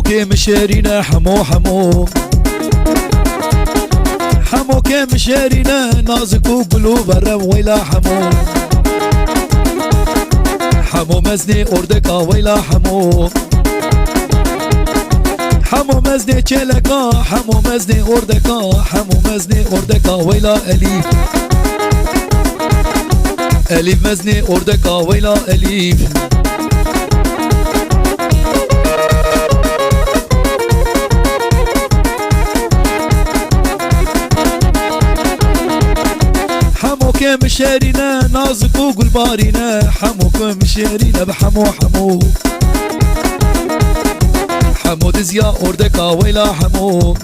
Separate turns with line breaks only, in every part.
كي مشارينا حمو حمو حمو كي مشارينا نازك وقلوب الرم ويلا حمو حمو مزني أردكا ويلا حمو حمو مزني چلكا حمو مزني أردكا حمو مزني أردكا ويلا أليف أليف مزني أردكا ويلا أليف حمو كم شارينا نازك وقل بارينا حمو كم شارينا بحمو حمو حمو دزيا أردكا ويلا حمو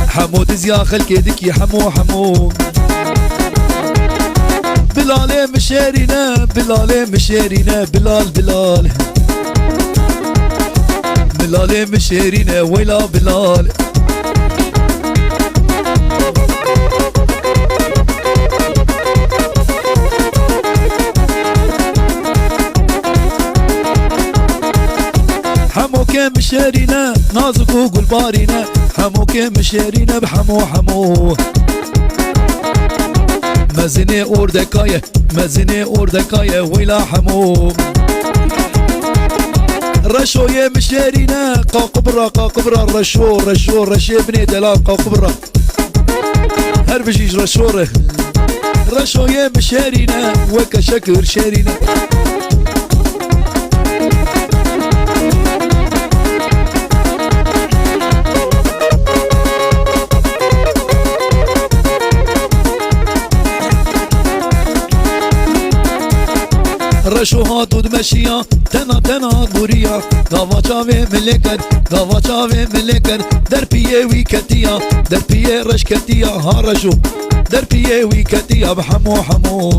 حمو دزيا خلك يدك حمو حمو بلال مشارينا بلال مشارينا بلال بلال بلال مشارينا ويلا بلال حمو كم شارينا نازك وقل بارينا حمو كم شارينا بحمو حمو مزني أردكاية مزني أردكاية ويلا حمو رشو يا مشارينا قاقبرة قاقبرة رشو رشو رشي بني دلال قاقبرة هربجيج رشوره رشو يا مشارينا وكا شكر شارينا رشو هاتو دمشيا تنا تنا دوريا داوا چاوه ملکر داوا چاوه ملکر در پیه وی کتیا در پیه رش کتیا ها رشو در پیه وی کتیا بحمو حمو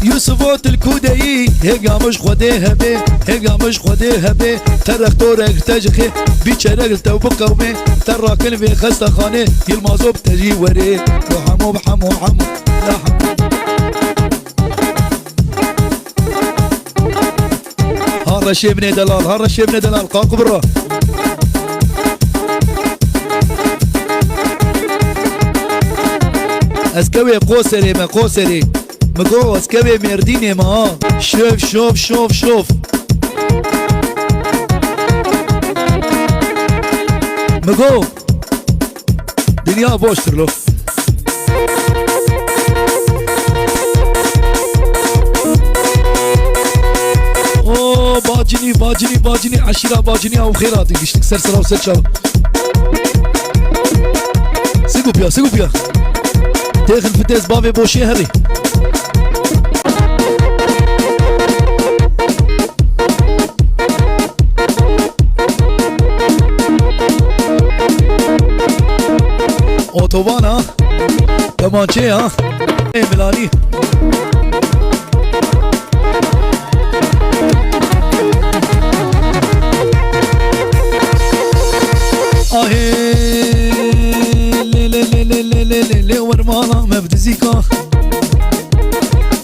يوسفوت الكودي هيقا مش خديها بي هيقا مش خديها بي ترخ تورك تجخي بيشارك توبك ومي تراكن في خسته خاني يلمازو بتجي وري وحمو بحمو حمو لا حمو هالرشي بني دلال هالرشي بني دلال قاقبرة اسكوي قوسري ما قوسري مقو اسكوي مرديني ما شوف شوف شوف شوف مقو دنيا بوشتر له اوه باجني باجني باجني عشيرة باجني او خيرات يشتك سرسرة وسرشة سيقو بيا سيقو بيا تاخن فتاس بابي بوشي هري اوتوبان ها کمانچه ها ملانی آهی لی لی لی لی لی لی لی لی ورمانا مبدزیکا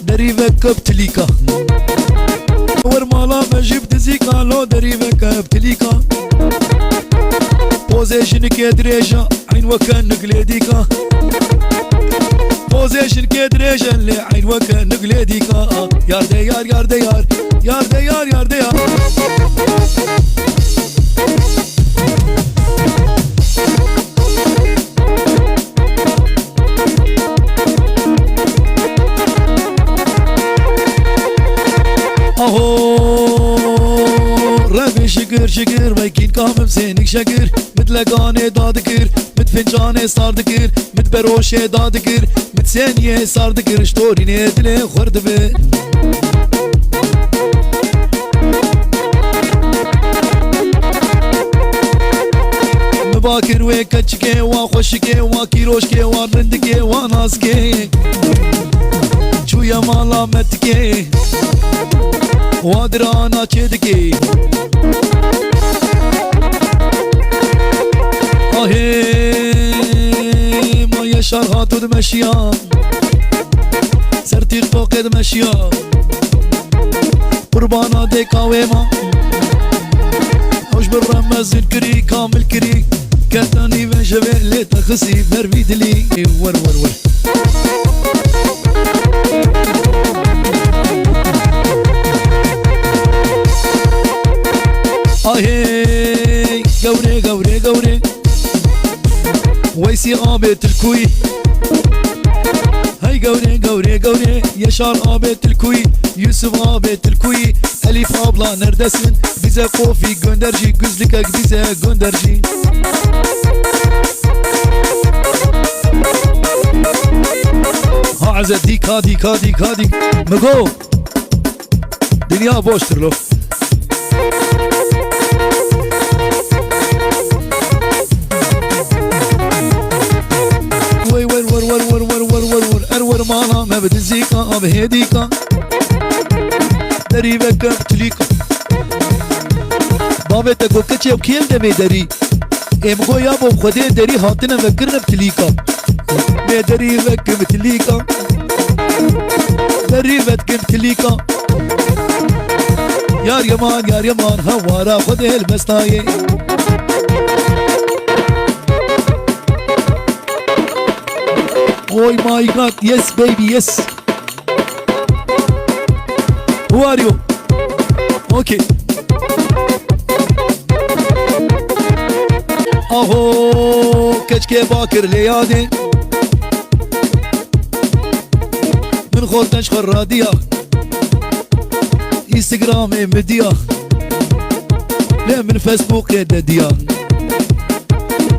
دریوه کبتلیکا ورمانا مجیب دزیکا لو دریوه کبتلیکا پوزیشن که دریجا عين وكان نقليديكا بوزيشن كدريشن اللي عين وكان نقليديكا يار ديار يار ديار يار ديار يار ديار ربي شكر شكر ويكين كامم سينك شكر متلقاني دادكر متفنجاني صار دكر متبروشي دادكر متسانية صار دكر شتوري نيدلي خورد بي مباكر ويكتشكي وخوشكي وكيروشكي ورندكي وناسكي شو يا مالا متكي وادرانا چدكي آهي ما يشار هاتو دمشيان سرتي فوق دمشيان قربانا دي قاويما وش بالرمز الكري كامل كري كتاني من شبه لي تخسي بربيد لي ور ور ور آهي قوري قوري قوري ويسي آبت الكوي هاي قوري قوري قوري يشار آبت الكوي يوسف آبت الكوي أليف أبلا نردسن bize kofi gönderci güzlükek bize gönderci ha azet dik hadik hadik hadik Mego dünya boştur lo وي ور ور ور ور ور ور ور ور ارور مانا ما بتزيكا بهديكا دريبك بتليكا بابت کو کچه او کیل دمی دری ام گو یا بو خودی دری هاتنه وکرنه بتلیکا می دری وک بتلیکا دری وک بتلیکا یار یمان هوارا خود المستای Oh my god, yes baby, yes. Who are you? Okay. Aho, keşke bakır leyadi من خودنش خراديا انستغرام مديا لا من فيسبوك دديا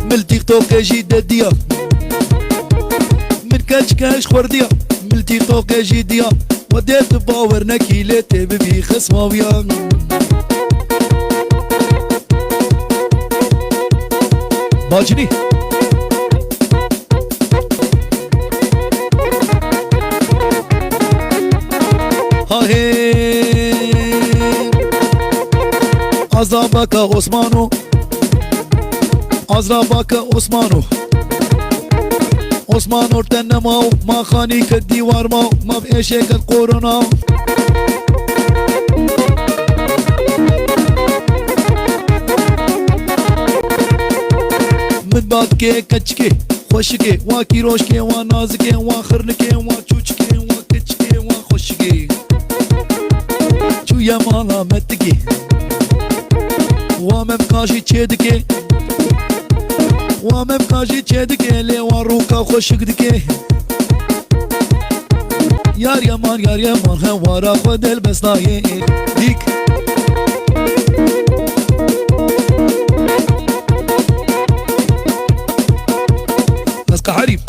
من تيك توك جي دديا من كاش خورديا من تيك توك جي ديا وديت باور نكيلت ببي خصماويا باجني هاهي عذابك عثمانو عذابك عثمانو عثمان ارتن ماو ما خاني كالديوار ماو ما بإيشيك القورونا من بعد كي كتشكي خوشكي واكي روشكي ونازكي وخرنكي وچوچكي وكتشكي وخوشكي چو يمانا متكي وممكاشي چيدكي وممكاشي چيدكي لي واروكا خوشكدكي يار يمان هوارا خود البسناي ديك از قحريب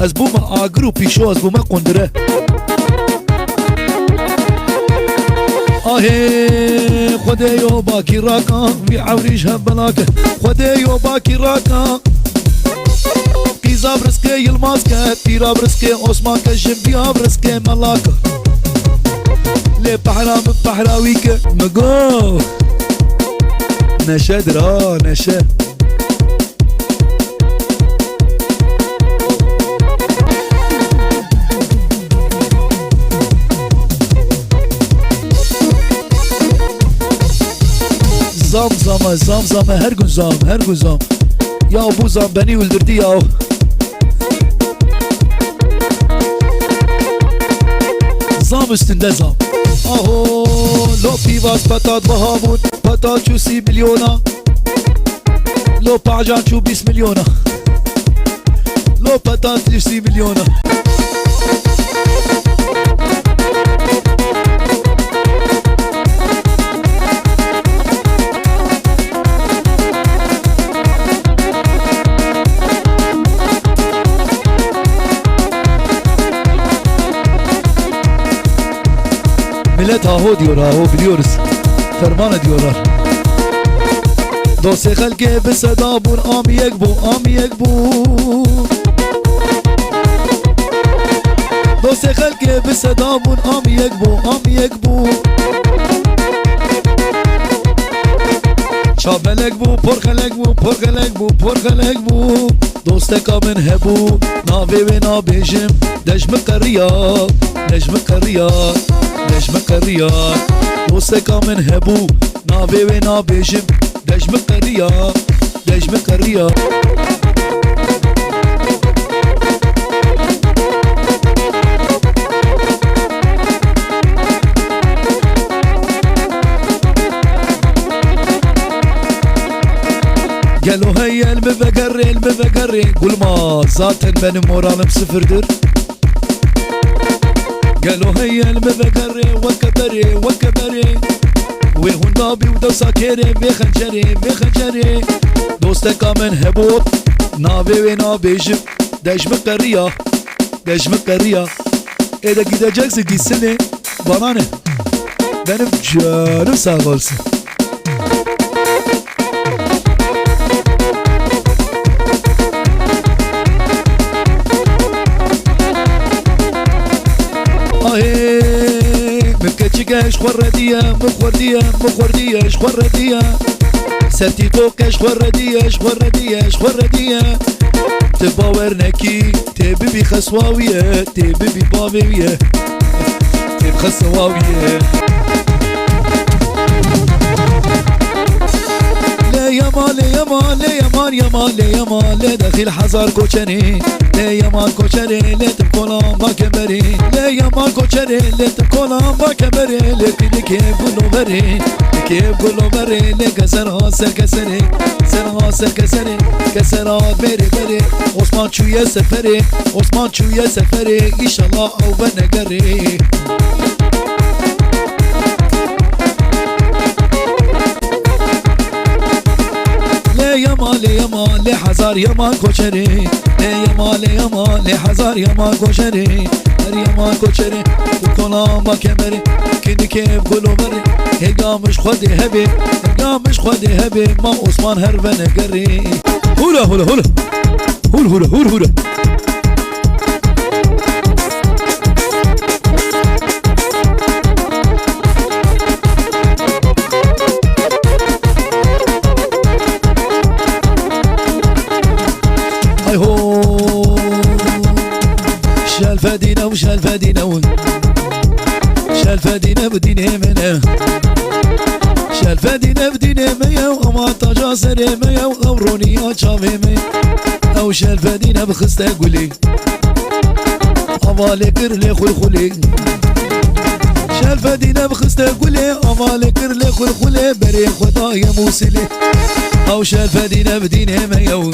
از بوما آگرو پیشو از بوما قندره آهي خديو باكي راكا في عوريش هبلاكه خديو باكي راكا قيزا برسكي يلماسكه تيرا برسكي عثمانكه جنبيا برسكي ملاكه لي بحرام بحراويكه مقو نشد را نشد Zam her gün zam ya bu zam beni öldürdü ya zam üstünde zam aho lo pivas patat bahamut patat çusi milyona lo pajan çu 20 milyona lo patat 20 milyona Millet aho diyor aho biliyoruz ferman ediyorlar Dosye halke be seda bun amiyek bu Dosye halke be seda bun amiyek bu Çabelek bu porgelek bu دوستك من هبو ناوي ونا بيجم نجم قرية نجم قرية نجم قرية دوستك من هبو ناوي ونا بيجم نجم قرية نجم قرية قالوا هيا المبقري قول ما ذاتا بني مورالم صفردر قالوا هيا المبقري والكبري ويهون نابي ودو ساكري بخنجري دوستك من هبوط نابي ونابيجم دجم قرية اذا gideceksin gitsene bana ne benim canım sağ olsun. مكتشكاش خوردية مخوردية خوردية سرتي توكاش خوردية تباور نكي تبي خسواوية تبي بابوية تبي خسواوية يا مال داخل حزار كوشني لا يا مال كوشني لا تبقولا ما كبري لا يا مال كوشني لا تبقولا ما كبري لكن كيف قولوا بري لكسرها سر كسرات بري عثمان شوية سفري إن شاء الله أو بنقري يا مال حزار يا مال كوشري يا مال حزار يا مال كوشري يا مال كوشري وكلا ما كمري كني كيف قولوا بري هيقا مش خدي هبي ما عثمان هربن قري هولا شالفادينا بديني منا شالفادينا بديني ميا وما تجاسري ميا وغوروني يا شافي ميا او شالفادينا بخستا قولي امالي كرلي خلخلي شالفادينا بخستا قولي امالي كرلي خلخلي بري خدايا موسلي او شالفادينا بديني ميا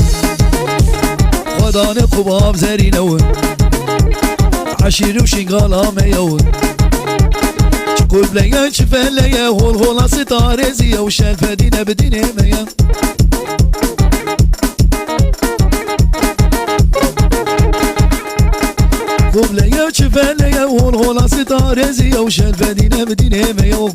خداني قباب زارينو عشيري وشنقالا ميا كل بلايا شفاليا هول ستاريزيا وشالفادينا بديني ميا كل بلايا شفاليا هول ستاريزيا وشالفادينا بديني ميا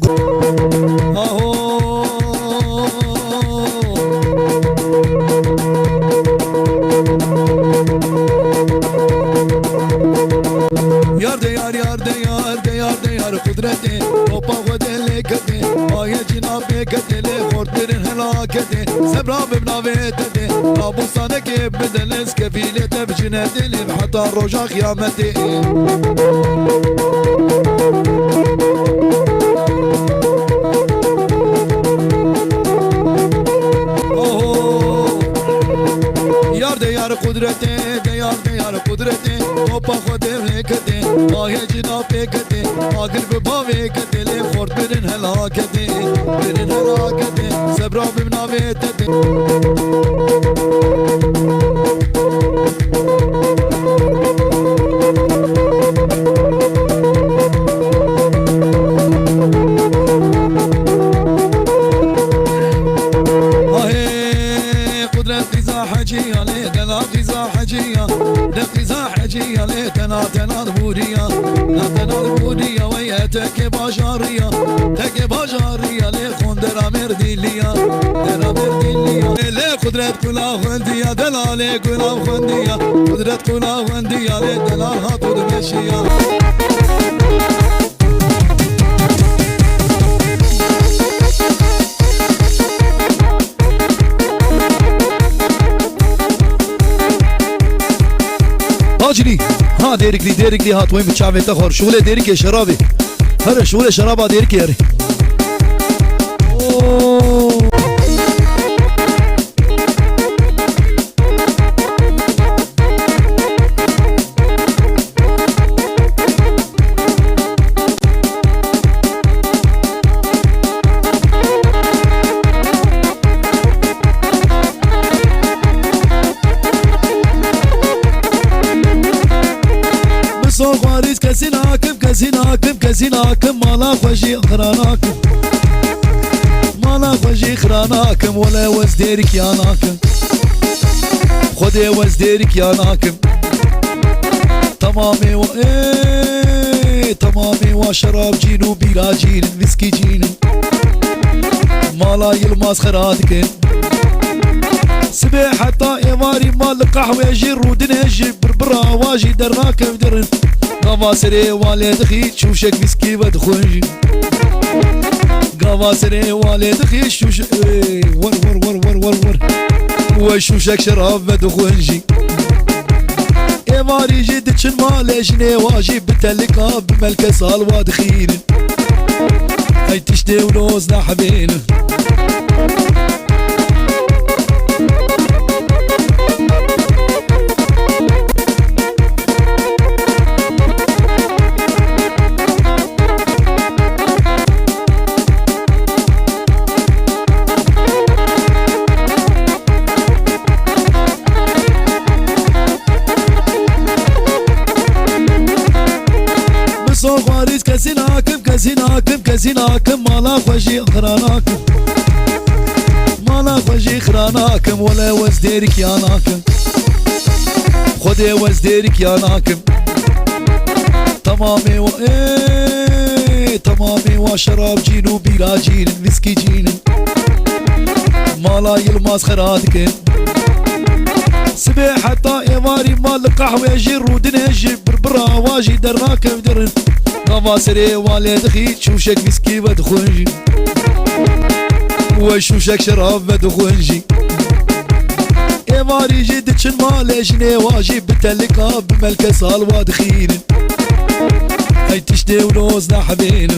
يار قدرتي وبا ودلي كتي ماي جنابي كتي لي خورتر هلاكتي سبرا ببناويتي ابو صانك بدلس كفيلة بجنتي لي حتى رجا قيامتي يار قدرتي يار قدرتي وبا ودلي كتي ماي جنابي كتي قلب باوي كتي لي خورت برن هلاكتي سبرا ببناويتي قدرت غذا حجية لي دلا غذا حجية غذا حجية لي تنا بورية ويا تكي باجارية لي خندرا مرديلية لي قدرت كلا خندية دلالي كلا خندية قدرت كلا خندية لي دلالها تدمشية ديرك لي هات وين بتشعبي تخور شغله ديرك يا شرابي هر شغله شرابه ديرك يا ري صوغ واريس كسيناكم مالا خوشي خراناكم مالا خوشي خراناكم ولا وزديرك ياناكم خدي وزديرك ياناكم تمامي تمامي وشراب جين وبيرا جين ويسكي جين مالا يلماس خراتكن سبي حتى إيواري مال قهوة جير ودنجي بربرا واجي دراكم درن قواسري والد خي شوشك مسكي بدخنجي قواسري والد خي شوشك ور ور ور ور ور ور وشوشك شراب بدخنجي إيواري جد تشن مالجني واجي بتلقى بملك صال وادخين هاي تشتي ونوزنا حبين صوغ واريس كسيناكم مالا خوشي خراناكم مالا خوشي خراناكم ولا وزديرك ياناكم خدي وزديرك ياناكم تمامي تمامي وشراب جين وبيرا جين ويسكي جين مالا يلماس خراتكن سبي حتى إيواري مال قهوة جير ودنجي بربرا واجي دراكم درن قواسري والد خي شوشك مسكي بدخنجي وشوشك شراب بدخنجي إيواري جد تشن مالجني واجي بتلقى بملك صال وادخين هاي تشتي ونوزنا حبين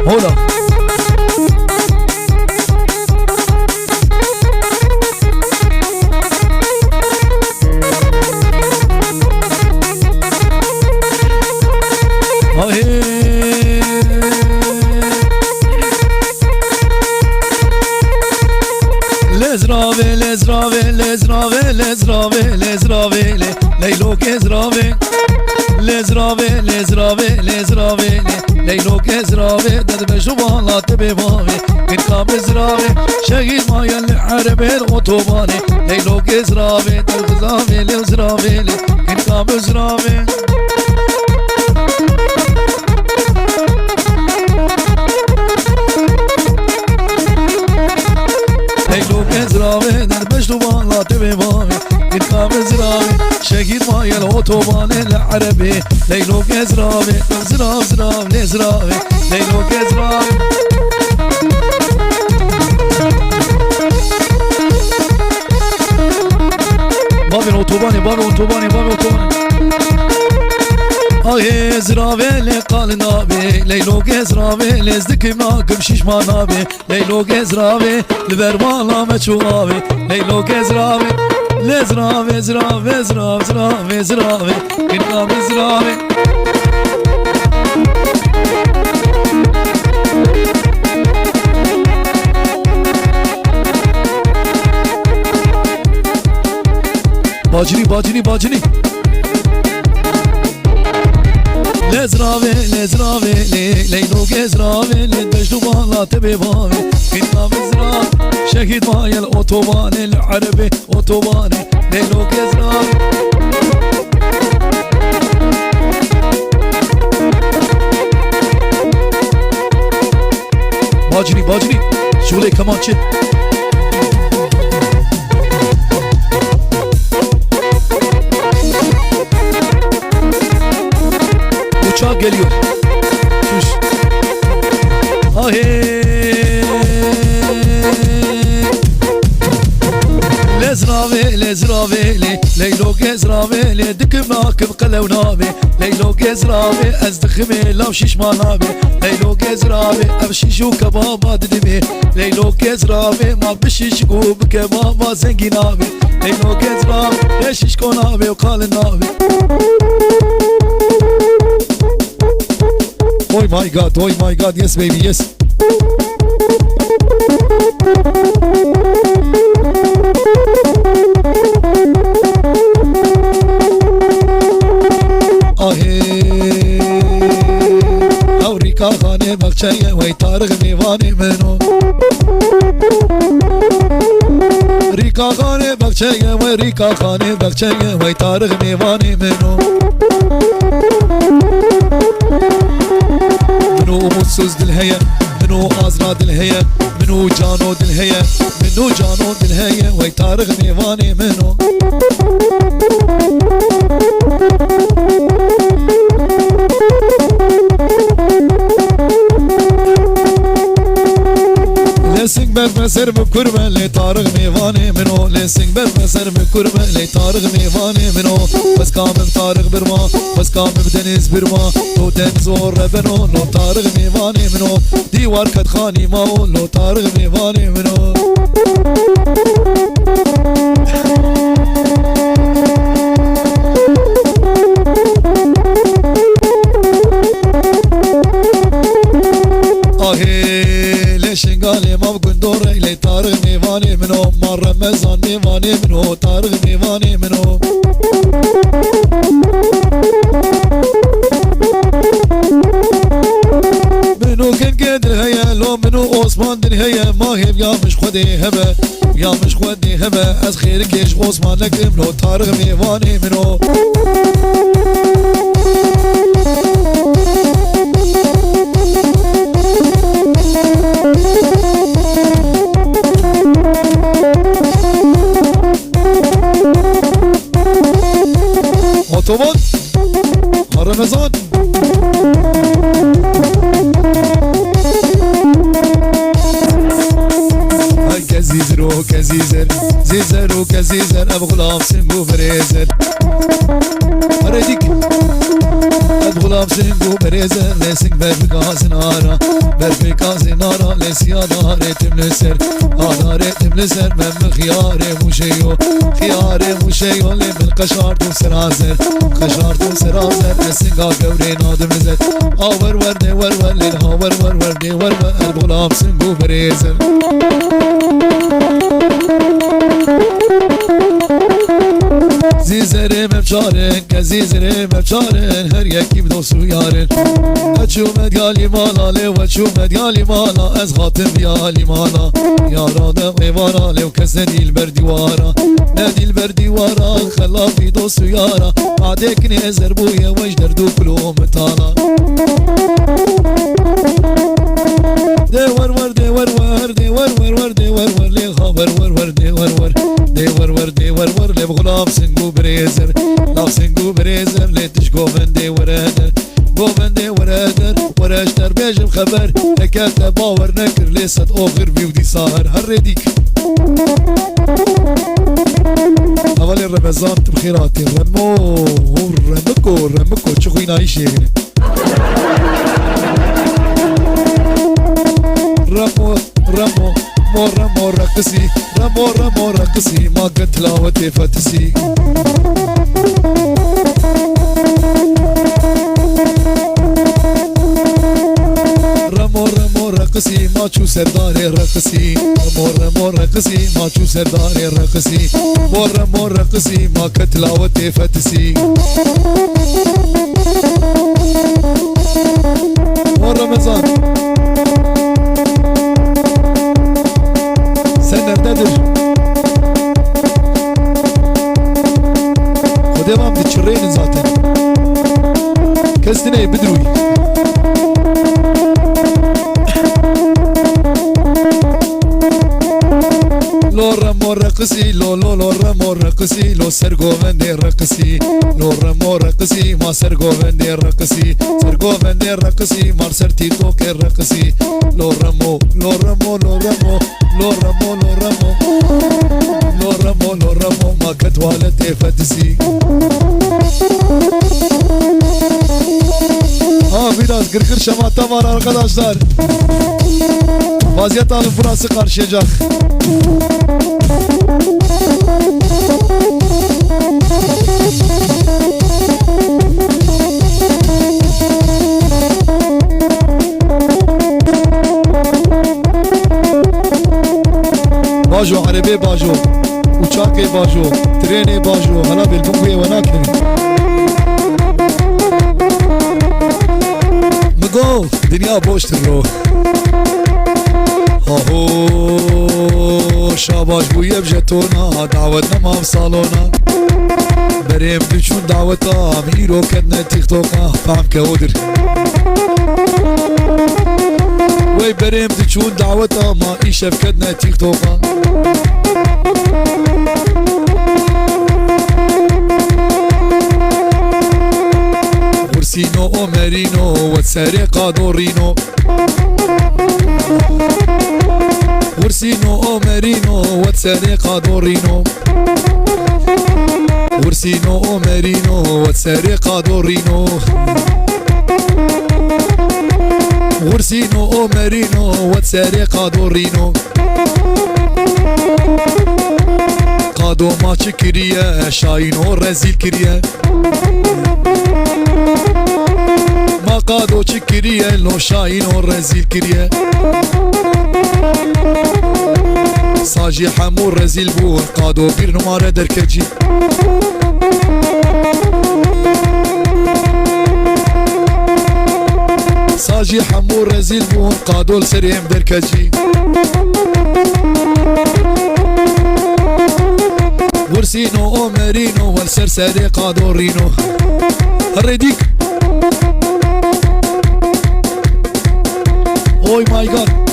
هولا لزراوي ليلو كزراوي لزراوي ليلو كزراوي دد بجوالات بباوي كن كاب زراوي شهيد ما يلي عربي الأوتوباني ليلو كزراوي دد غزاوي لزراوي كن كاب زراوي ليلو كزراوي دد بجوالات بباوي كن كاب زراوي شهيد ما يلي الأوتوباني العربي ليلو كزراوي زراوي ليلو كزراوي بابي اوتوباني آه زراوي لقال نابي ليلو كزراوي لزدك ماكم شيش ما نابي ليلو كزراوي لبرمالا مشوابي ليلو كزراوي لزراوي زراوي كنا بزراوي باجني لزراوي ليلو كزراوي لدبجدو بالا تبي باوي كنا بزراوي شهيد ماي الأوتوباني العربي أوتوباني ليلو كزراوي باجني شولي كمان شي uçak geliyor. Şuş. دكماكم قلو نابي ليلو قزرابي ازدخمي لو شيش ما نابي ليلو قزرابي ابشيشو كبابا ددمي ليلو قزرابي ما بشيش قوب كبابا زنقي نابي ليلو قزرابي يشيش كونابي وقال النابي Oh my god, yes baby, yes. Avrika khane bakchaye way targ mevane meno Rika khane bakchaye way targ mevane meno منو مسوز دلهية منو آزرا دلهية منو جانو دلهية منو جانو دلهية ويتارغ ميواني منو لسنگ بفسر بكربة لي طارغ ميواني منو لسنگ بفسر بكربة لي طارغ ميواني منو بس كامل طارغ برما بس كامل دنيز برما لو تنزور ربنو لو طارغ ميواني منو ديوار كد خاني ماو لو طارغ ميواني منو شنقالي ما بكون دوري لي طارغ ميواني منو مار رمزان ميواني منو طارغ ميواني منو منو كن قدر هيا لو منو عثمان دن هيا ما هي يا مش خدي هبه يا مش خدي هبه از خيرك ايش عثمان لك منو طارغ ميواني منو Otoban Ramazan كزيزر كزيزر زيزر كزيزر ابو غلام سنقو فريزر ارديك ابو غلام سنقو فريزر لسنق برفقاز نارا برفقاز نارا لسيانا ريتم لسر انا ريتم لسر من خياري مشيو خياري مشيو اللي من قشار تو سرازر قشار تو سرازر لسنقا قوري نادم لزر آور وردي ورور للهاور وردي ورور ابو غلام سنقو فريزر زیزره مفشارن که زیزره مفشارن هر یکی بدوسو یارن اچو مدیالی مالا لیو اچو مدیالی مالا از خاتم بیالی مالا یارانم ایوارا لیو کس ندیل بر دیوارا ندیل بر دیوارا خلافی دوسو یارا عادک نیزر بوی وش دردو کلوم تالا دیور ور دیور ور دیور ور ور دیور ور لی خبر ور ور دیور ور دیور ور دیور ور لی بغلام سنگو بريزر لا سنگو بريزر لي تشقو بندي ورادر قو بندي ورادر وراشتر بيجم خبر هكات باور نكر ليست اوخر بيودي ساهر هرديك اولي رمضان بخيراتي رمكو تشخوينا اي شيء رمو رمو رقصي رمو رقصي ما قد تلاوتي فتسي رمو رقصي ما تشو سرداري رقصي رمو رقصي ما تشو سرداري رقصي رمو رقصي ما قد تلاوتي فتسي رمضان nerededir? O devam tşırreynin zaten. Kestine bidruy. Lora morra رقصي لو لو لو رمو رقصي لو سرقومندي رقصي لو رمو رقصي ما سرقومندي رقصي سرقومندي رقصي مار سرتي توك رقصي لو رمو لو رمو لو رمو لو رمو لو رمو لو رمو لو رمو ما كتوالتي فتسي biraz gırgır şamata var arkadaşlar. Vaziyet alın, burası karşıyacak. باجو عربي باجو uçak باجو ترين باجو هلا بالبوية وناكل مقو دنيا بوشتر رو هاهو شاباش بوية بجتونا دعوتنا ما بصالونا بريم دچون دعوتا ميرو كدنا تيك توكا فهم كودر وي بريم دچون دعوتا ما ايشف كدنا تيك توكا ورسينو اومرينو وتسرقا دورينو ورسينو اومرينو وتسرقا دورينو ورسينو اومرينو وتسرقا دورينو ورسينو اومرينو وتسرقا دورينو قادو ما چكريه شاينو رزيل كريه ما قادو چكريه لو شاينو رزيل كريه ساجي حمور رزيل بور قادو بير نماره دركجي ساجي حمور رزيل بور قادو السريم دركجي ورسينو اومرينو والسرسري قادو رينو هرديك اوي ماي جاد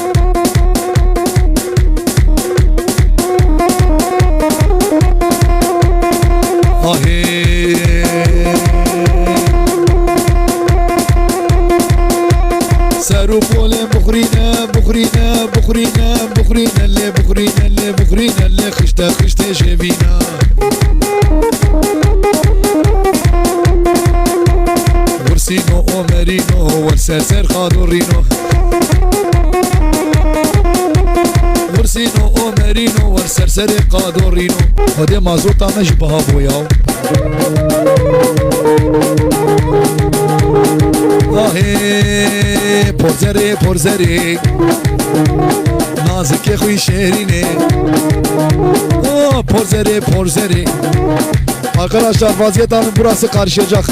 سارو بولي بخرينا بخرينا بخرينا بخرينا اللي بخرينا اللي بخرينا اللي خشتا خشتا شبينا ورسينو اومرينو والسرسر خادو رينو ورسينو اومرينو والسرسر قادو رينو هدي مازوطا مشبه بوياو آهی پرزره پرزره نازک خوی شهرینه پرزره پرزره Arkadaşlar vaziyet alın, burası karışacak.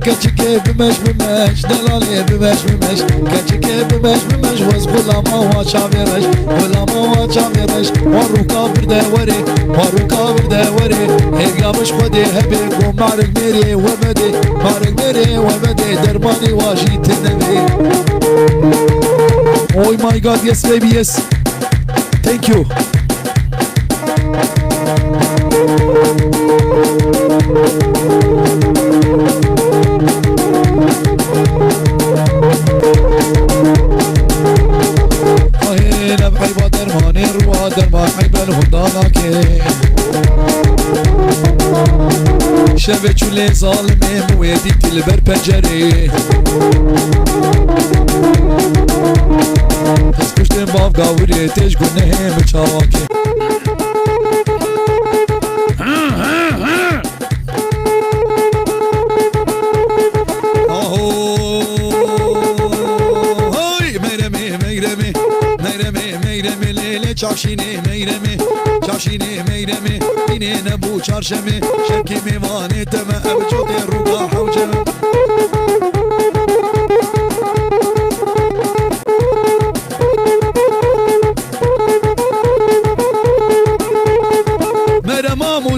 كتشكي بمش بمش دلالي بمش بمش كتشكي بمش بمش وز غلامه وشامرش غلامه وشامرش وروكا بردوري وروكا بردوري هيا مش خدي هبي ومارك ميري وبدي مارك ميري وبدي درباني واجي تنبي Oh my god, yes baby, yes. Thank you. هنا بحيبة درماني روا درمان حيبة الهنداناكي شبه چوله ظالمه مويدي تلبر پنجره از کشتن باف گاوری تیش گونه هم چاواکی چاشینه میرمه چاشینه میرمه اینه نبو چارشمه شکی میوانه تمه ابجود روگا حوجمه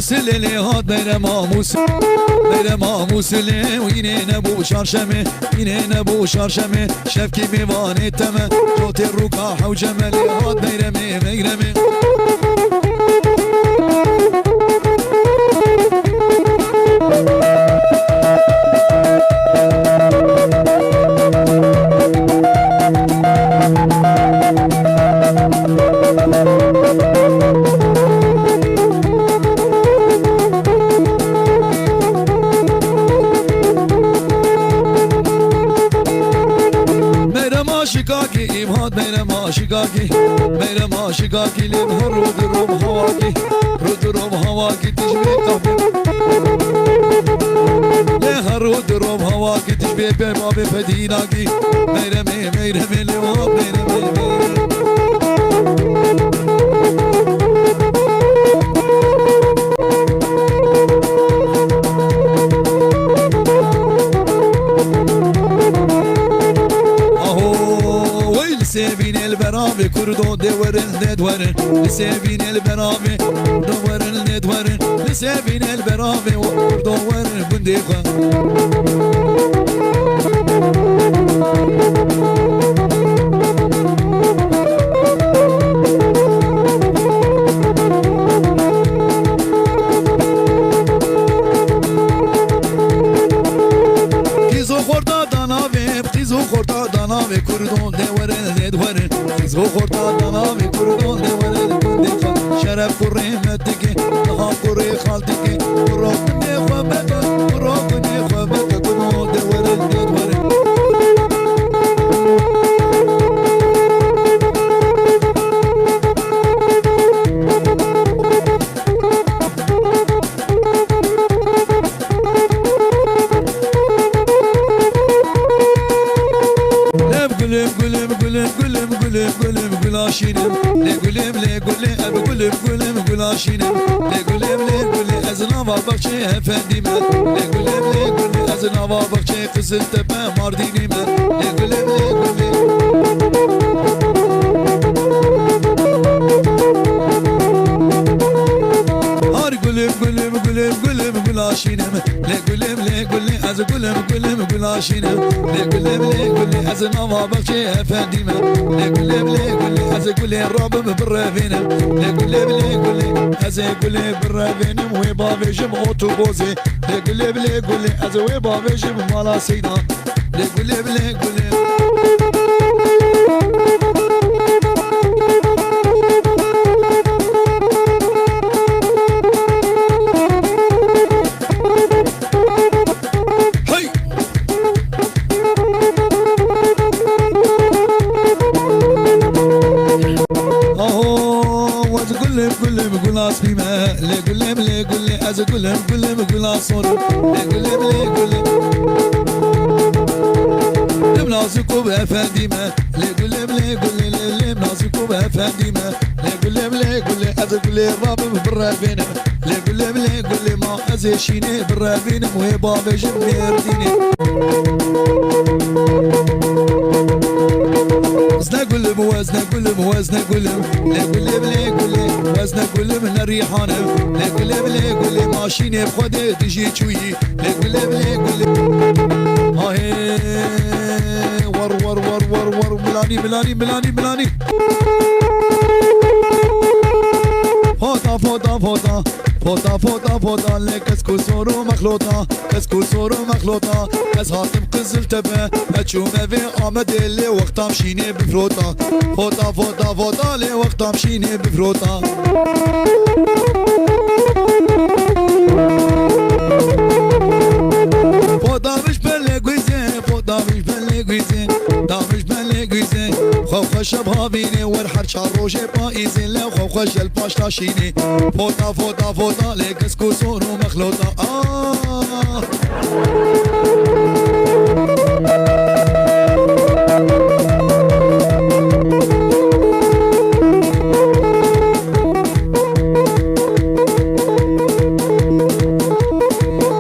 موسلي هاد بيرما موسلي بيرما موسلي ويني نبو شرشمه يني نبو شرشمه شفكي بيواني تمه جوتي الركا حوجملي هاد بيرمي بيرمي شكاكي إبهاد بينما شكاكي بينما شكاكي لبه رود روم هواكي رود روم هواكي تشبه قهبي لها رود روم هواكي تشبه بباب فديناكي ميرمي ميرمي لواب ميرمي ميرمي سيبين البرامي كردو دورن ندورن سيبين البرامي دورن ندورن سيبين البرامي وكردو ورن بندقة كردون دورن ندورن خزو خورتا دناوی كردون دورن بندقة شرف كريمتك نها كري خالتك وراكني خوابك وراكني خوابك كردون دورن ندورن شينم لقولم لقولم أبقولم قولم قلاشينم لقولم لقولم أزنا بابكشي هفنديمه لقولم لقولم أزنا بابكشي قزل تبا ماردينيمه لقولم لقولم هار قولم قولم قولم قولم قلاشينم لقولم لقولم أز قولم قولم قلاشينم لقولم لقولم أزنا بابكشي هفنديمه لقولم لقولم أزقولي رابم بالرافينم لقولي بلي أزقولي بالرافينم ويبابيجم أوتوبوزي لقولي بلي قولي أزويبابيجم مالا سينا لقولي بلي قولي قولم قولم قول صور قولم قولم نازكو بفنديمه قولم قولم نازكو بفنديمه قولم قولم قولم رابم بالرافينه قولم قولم ما ازشيني بالرافينه وهباب جميرديني وزنا قلم وزنا قلم وزنا قلم قلم وزنا قلم الريحانه قلم ماشيني بخدي تجي شوي قلم هاي ور ور ور ور ور بلاني بلاني بلاني بلاني فوتا فوتا فوتا فوتا فوتا فوتا لكسكو سورو مخلوطة كسكو سورو مخلوطة كس هاتم قزل تبه أتشومه في آمد اللي وقتا مشيني بفروتا فوتا فوتا فوتا لي وقتا مشيني بفروتا فوتا مش بلي قويزي فوتا مش بلي قويزي تا مش بلي قويزي خوخش بهابيني والحر شاروجي بايزي لو خوخش الباش تاشيني فوتا فوتا فوتا لكس كسور ومخلوطة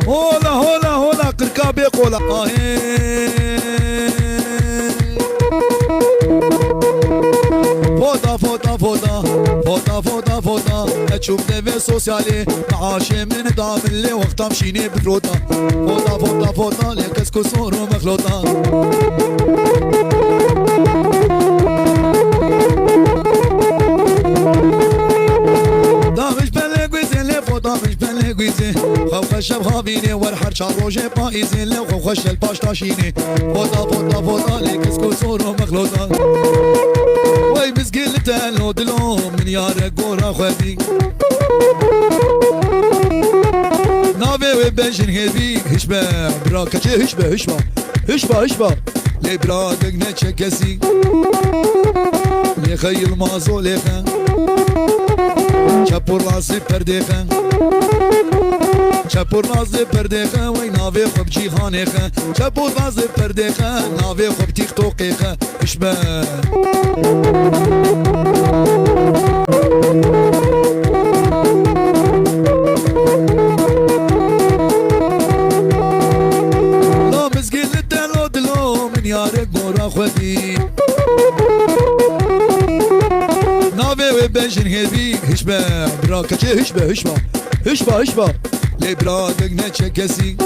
هولا هولا هولا قركابي قولا فوتا فوتا فوتا فوتا فوتا فوتا تشوف في سوسيالي معاشي من دام اللي وقتها مشيني بتروتا فوتا فوتا فوتا لكس كسور ومخلوطة دامش بلغوزي اللي فوتا مش بلغوزي خوخ الشب خابيني ورحر شعر روجي بايزي اللي خوخ الباش تاشيني فوتا فوتا فوتا لكس كسور ومخلوطة وي مسكين تالو دلو من يارك ورا خدي نافي وبنشن هيبي هشبا براكتي هشبا هشبا هشبا هشبا لي برادك نتشكسي لي خيل مازو ليخا چپور راسي پرديخا چپور راسي پرديخا وي نافي خب جي خانيخا چپور راسي پرديخا نافي خب تيخ توقيخا هشبا يارك بورا خدي نافي وبنشن هيبي هشبا براكتي هشبا هشبا هشبا هشبا لي برادك نتشكسي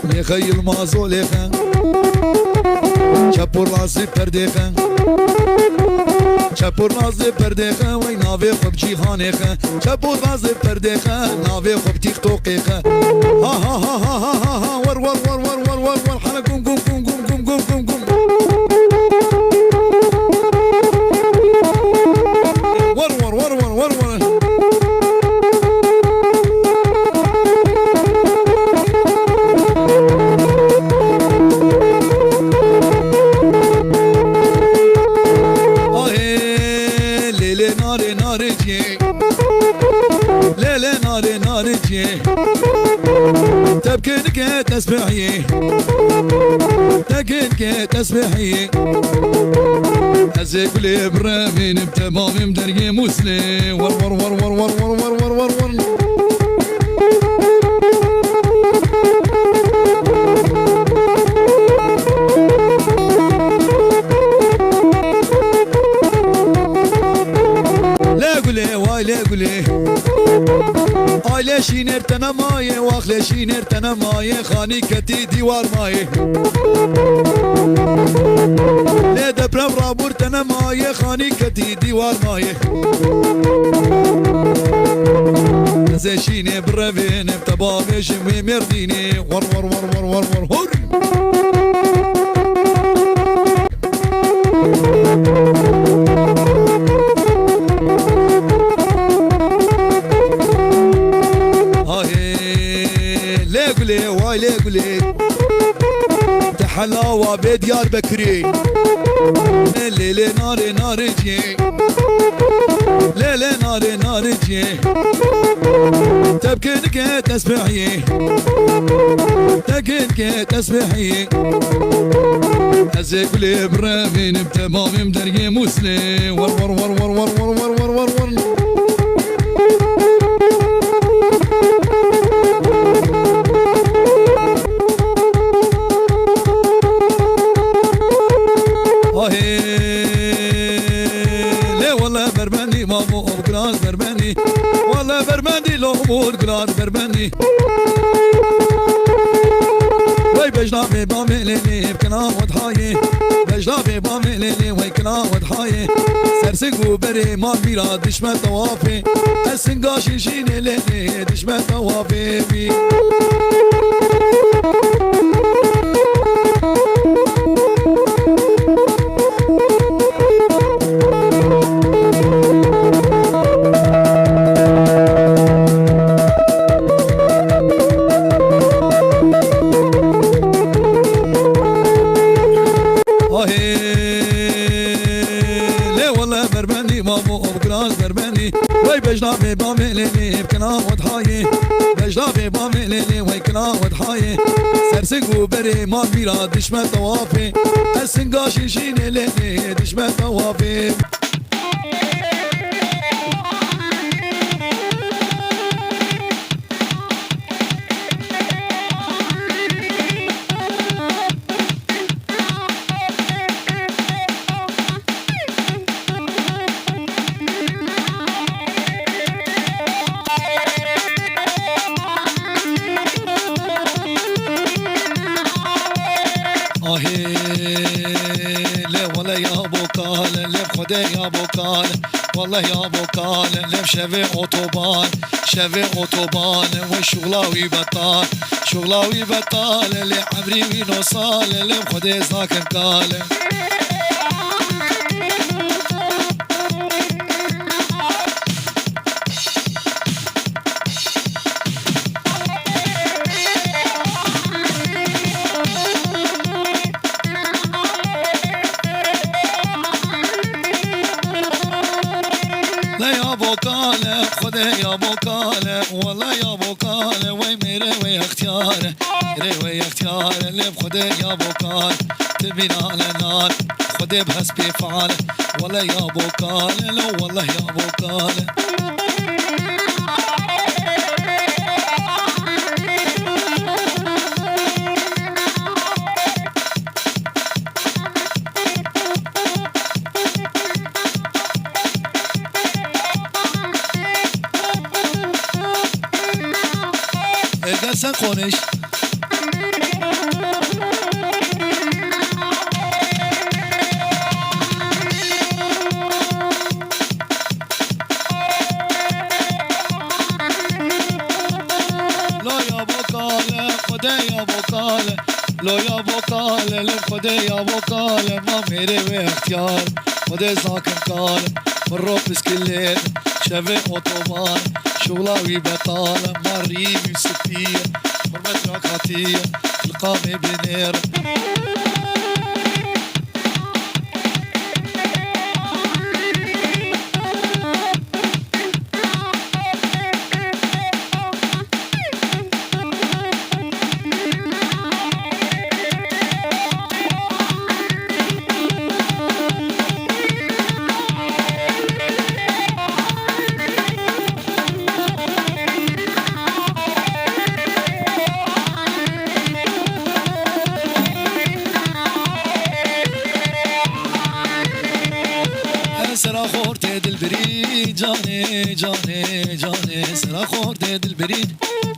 لي خيل مازو ليخا چپور راسي پرديخا چپور راسي پرديخا وي نافي خب جي خانيخا چپور راسي پرديخا نافي خب تيخ توقيخا ها ها ها ها ها ها ور ور ور ور ور ور ور حنا قوم قوم قوم قوم قوم قوم قوم ور ور ور ور ور ور ليلي ناري ناري جي ليلي ناري ناري جي تبكينك تسبحي تبكينك تسبحي أزيك لي برامين بتمام مدرقي مسلي ور ور ور ور ور ور ور ور ور لا قولي واي لا قولي آيلشي نرتنا مايه واخلشي نرتنا مايه خاني كتي ديوار مايه لا دبرم رابور تنا مايه خاني كتي ديوار مايه زشيني برافين بتبابي شمي مرديني ور ور ور ور ور ور هور ليقولي واي ليقولي تحلاوة بديار بكري ليلي ناري ناري جي ليلي ناري ناري جي تبكينك تسبحي تبكينك تسبحي أزيك لي برامين بتمام مدرقي مسلي ور ور ور ور ور ور ور ور ور ليه والله بربني مامو بقلاس بربني والله بربني لومود قلاس بربني وي بجنابي بامليني بكلام وضحاي بجنابي بامليني وي كلام وضحاي سرسنقو بري مال ميراد دشمت توافي السنقاشي شيني ليني دشمت توافي بي بجنابي بامليني بكلام وضحاي بجنابي بامليني وي كلام وضحاي سرسنقو بري مال ميراد دشمت توافي السنقاشي شيني ليني دشمت توافي لا والله يا ابو كاله لا بخدا يا ابو كاله والله يا ابو كاله لا بشافي اوتوبان شافي اوتوبان وشغلاوي بطال شغلاوي بطال لا عمري ونوصال لا بخدا ساكن كاله لا يا بوكالة خذها يا بوكالة والله يا بوكالة وي ميري وي اختياره ميري وي اختياره اللي بخذها يا بوكالة تبين على نار خذها بحسبي فعاله والله يا بوكالة لو والله يا بوكالة gel sen konuş. لا يا بوكالة خدا يا بوكالة لا يا بوكالة لا خدا يا بوكالة ما ميري باختيار خدا ساكن كالة مرة بسكليت شافي اوتوبان شغلاوي بطالة مريم يوسفية حرمة راكاتية القامة بنير سرا خورد دلبری جانه جانه جانه سرا خورد دلبری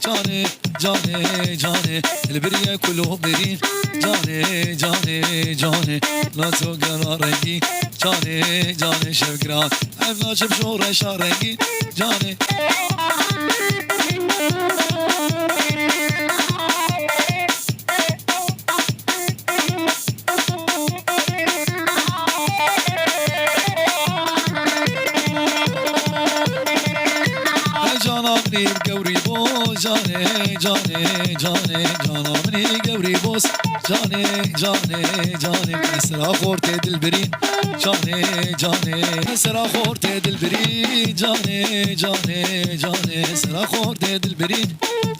جانه جانه جانه دلبری کلو برین جانه جانه جانه ناتو قرارنگی جانه جانه شفگران افنا شب شور شارنگی جانه منی گوری بوس جانه جانه جانه جانا منی گوری بوس جانه جانه جانه سرا خورت دل برین جانه جانه سرا خورت دل برین جانه جانه جانه سرا خورت دل برین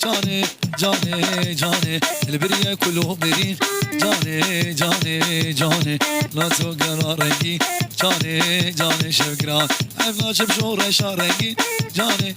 جانه جانه جانه دل بری کلو برین جانه جانه جانه نازو قرارنگی جانه جانه شفگران افنا شب شور شارنگی جانه